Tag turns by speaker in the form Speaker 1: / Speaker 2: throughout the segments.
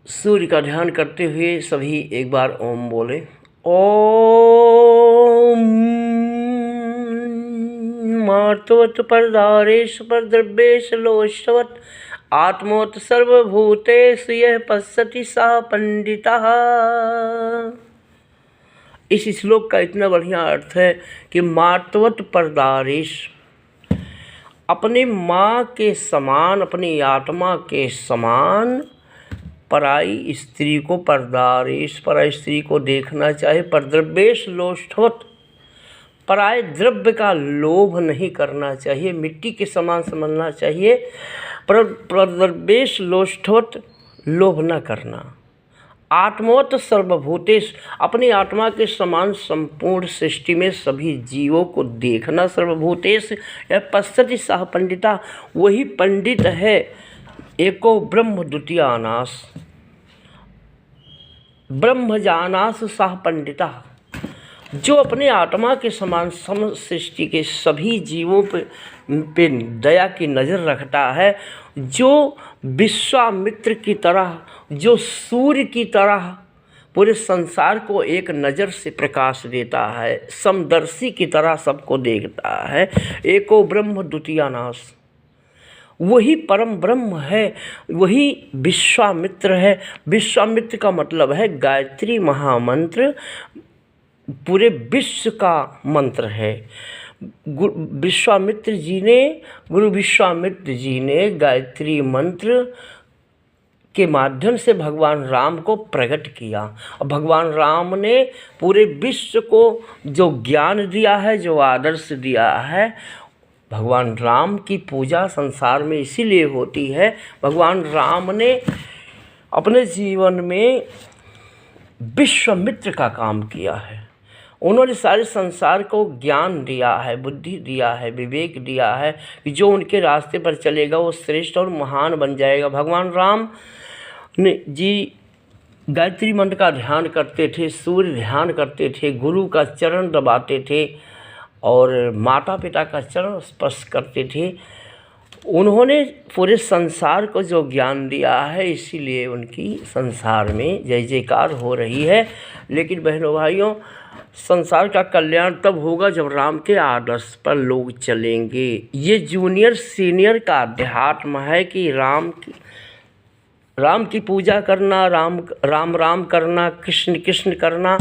Speaker 1: सूर्य का ध्यान करते हुए सभी एक बार ओम बोले। ओम मातवत परदारेश पर द्रव्येश लोष्टवत आत्मोत सर्वभूतेषु यः पश्यति सः पंडितः। इस श्लोक का इतना बढ़िया अर्थ है कि मातवत परदारेश, अपने माँ के समान, अपनी आत्मा के समान पराई स्त्री को, परदारेश पराई स्त्री को देखना चाहिए। परद्रव्येश लोष्टवत, पराय द्रव्य का लोभ नहीं करना चाहिए, मिट्टी के समान समझना चाहिए। परद्रव्येश लोष्टवत, लोभ न करना। आत्मोत सर्वभूतेश, अपनी आत्मा के समान संपूर्ण सृष्टि में सभी जीवों को देखना। सर्वभूतेश यह पश्यति सः पंडिता, वही पंडित है। एको ब्रह्म द्वितीयानास, ब्रह्म जानास सः पंडिता, जो अपने आत्मा के समान सम सृष्टि के सभी जीवों पे दया की नज़र रखता है, जो विश्वामित्र की तरह, जो सूर्य की तरह पूरे संसार को एक नज़र से प्रकाश देता है, समदर्शी की तरह सबको देखता है। एको ब्रह्म द्वितीयानास, वही परम ब्रह्म है, वही विश्वामित्र है। विश्वामित्र का मतलब है गायत्री महामंत्र, पूरे विश्व का मंत्र है। विश्वामित्र जी ने, गुरु विश्वामित्र जी ने गायत्री मंत्र के माध्यम से भगवान राम को प्रकट किया, और भगवान राम ने पूरे विश्व को जो ज्ञान दिया है, जो आदर्श दिया है। भगवान राम की पूजा संसार में इसीलिए होती है, भगवान राम ने अपने जीवन में विश्वामित्र का काम किया है। उन्होंने सारे संसार को ज्ञान दिया है, बुद्धि दिया है, विवेक दिया है कि जो उनके रास्ते पर चलेगा वो श्रेष्ठ और महान बन जाएगा। भगवान राम ने जी गायत्री मंत्र का ध्यान करते थे, सूर्य ध्यान करते थे, गुरु का चरण दबाते थे और माता पिता का चरण स्पर्श करते थे। उन्होंने पूरे संसार को जो ज्ञान दिया है, इसीलिए उनकी संसार में जय जयकार हो रही है। लेकिन बहनों भाइयों, संसार का कल्याण तब होगा जब राम के आदर्श पर लोग चलेंगे। ये जूनियर सीनियर का अध्यात्म है कि राम की पूजा करना, राम राम राम करना, कृष्ण कृष्ण करना।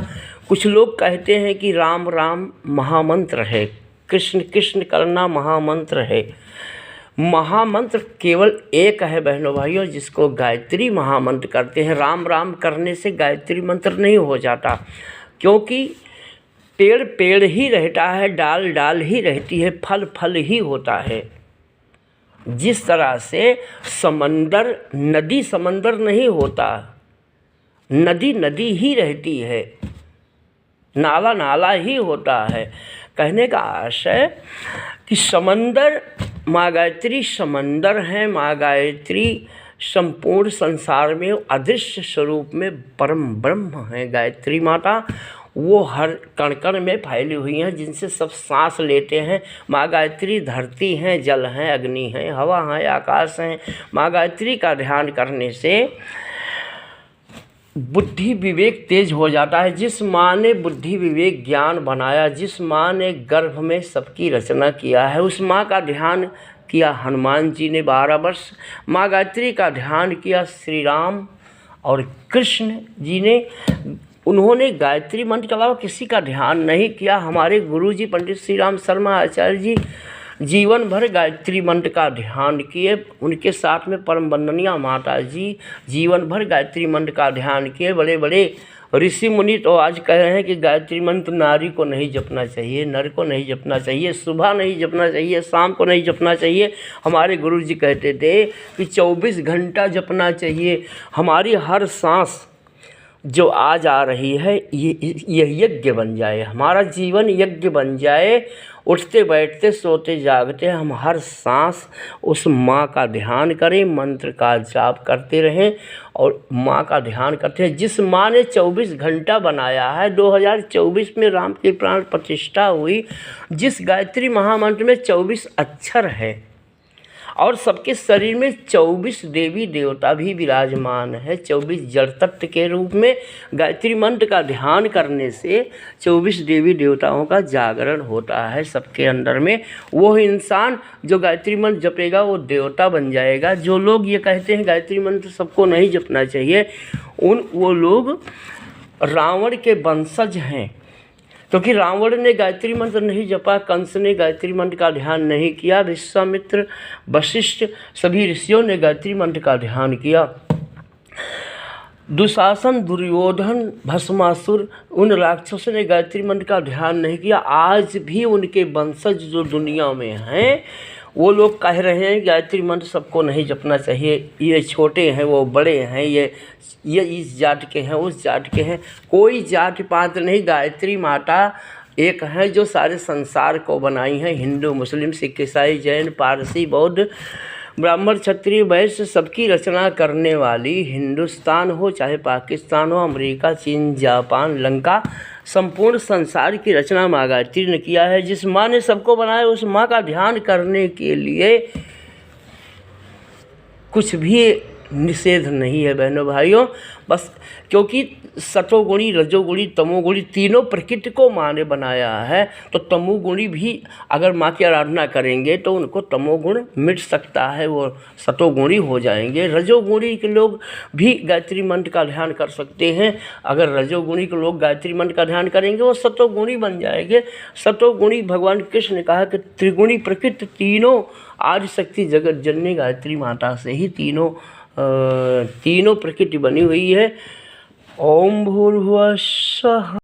Speaker 1: कुछ लोग कहते हैं कि राम राम महामंत्र है, कृष्ण कृष्ण करना महामंत्र है। महामंत्र केवल एक है बहनों भाइयों, जिसको गायत्री महामंत्र करते हैं। राम राम करने से गायत्री मंत्र नहीं हो जाता, क्योंकि पेड़ पेड़ ही रहता है, डाल डाल ही रहती है, फल फल ही होता है। जिस तरह से समंदर, नदी समंदर नहीं होता, नदी नदी ही रहती है, नाला नाला ही होता है। कहने का आशय कि समंदर, माँ गायत्री समंदर है। माँ गायत्री संपूर्ण संसार में अदृश्य स्वरूप में परम ब्रह्म है। गायत्री माता वो हर कण कण में फैली हुई हैं, जिनसे सब सांस लेते हैं। माँ गायत्री धरती हैं, जल हैं, अग्नि हैं, हवा हैं, आकाश हैं। माँ गायत्री का ध्यान करने से बुद्धि विवेक तेज हो जाता है। जिस माँ ने बुद्धि विवेक ज्ञान बनाया, जिस माँ ने गर्भ में सबकी रचना किया है, उस माँ का ध्यान किया हनुमान जी ने 12 वर्ष। माँ गायत्री का ध्यान किया श्री राम और कृष्ण जी ने। उन्होंने गायत्री मंत्र के अलावा किसी का ध्यान नहीं किया। हमारे गुरु जी पंडित श्री राम शर्मा आचार्य जी जीवन भर गायत्री मंत्र का ध्यान किए। उनके साथ में परम वंदनीय माता जी जीवन भर गायत्री मंत्र का ध्यान किए। बड़े बड़े ऋषि मुनि तो आज कह रहे हैं कि गायत्री मंत्र नारी को नहीं जपना चाहिए, नर को नहीं जपना चाहिए, सुबह नहीं जपना चाहिए, शाम को नहीं जपना चाहिए। हमारे गुरु जी कहते थे कि 24 घंटा जपना चाहिए। हमारी हर सांस जो आज आ रही है, ये यज्ञ बन जाए, हमारा जीवन यज्ञ बन जाए। उठते बैठते सोते जागते हम हर सांस उस माँ का ध्यान करें, मंत्र का जाप करते रहें और माँ का ध्यान करते हैं। जिस माँ ने 24 घंटा बनाया है, 2024 में राम की प्राण प्रतिष्ठा हुई, जिस गायत्री महामंत्र में 24 अक्षर है, और सबके शरीर में 24 देवी देवता भी विराजमान है। 24 जड़ तत्व के रूप में गायत्री मंत्र का ध्यान करने से 24 देवी देवताओं का जागरण होता है सबके अंदर में। वो इंसान जो गायत्री मंत्र जपेगा वो देवता बन जाएगा। जो लोग ये कहते हैं गायत्री मंत्र सबको नहीं जपना चाहिए, वो लोग रावण के वंशज हैं, क्योंकि रावण ने गायत्री मंत्र नहीं जपा, कंस ने गायत्री मंत्र का ध्यान नहीं किया, विश्वामित्र, वशिष्ठ सभी ऋषियों ने गायत्री मंत्र का ध्यान किया। दुशासन, दुर्योधन, भस्मासुर, उन राक्षसों ने गायत्री मंत्र का ध्यान नहीं किया। आज भी उनके वंशज जो दुनिया में हैं वो लोग कह रहे हैं गायत्री मंत्र सबको नहीं जपना चाहिए, ये छोटे हैं वो बड़े हैं, ये इस जात के हैं उस जात के हैं। कोई जात पात नहीं, गायत्री माता एक है जो सारे संसार को बनाई हैं। हिंदू, मुस्लिम, सिख, ईसाई, जैन, पारसी, बौद्ध, ब्राह्मण, क्षत्रिय, वैश्य सबकी रचना करने वाली, हिंदुस्तान हो चाहे पाकिस्तान हो, अमेरिका, चीन, जापान, लंका, संपूर्ण संसार की रचना माँ गायत्री ने किया है। जिस माँ ने सबको बनाया उस माँ का ध्यान करने के लिए कुछ भी निषेध नहीं है बहनों भाइयों। बस क्योंकि सतोगुणी, रजोगुणी, तमोगुणी तीनों प्रकृति को माँ ने बनाया है, तो तमोगुणी भी अगर माँ की आराधना करेंगे तो उनको तमोगुण मिट सकता है, वो सतोगुणी हो जाएंगे। रजोगुणी के लोग भी गायत्री मंत्र का ध्यान कर सकते हैं। अगर रजोगुणी के लोग गायत्री मंत्र का ध्यान करेंगे वो सतोगुणी बन जाएंगे। सतोगुणी भगवान कृष्ण ने कहा कि त्रिगुणी प्रकृति तीनों आदि शक्ति जगत जननी गायत्री माता से ही तीनों प्रकृति बनी हुई है। ओम भूर्भुवः स्वः।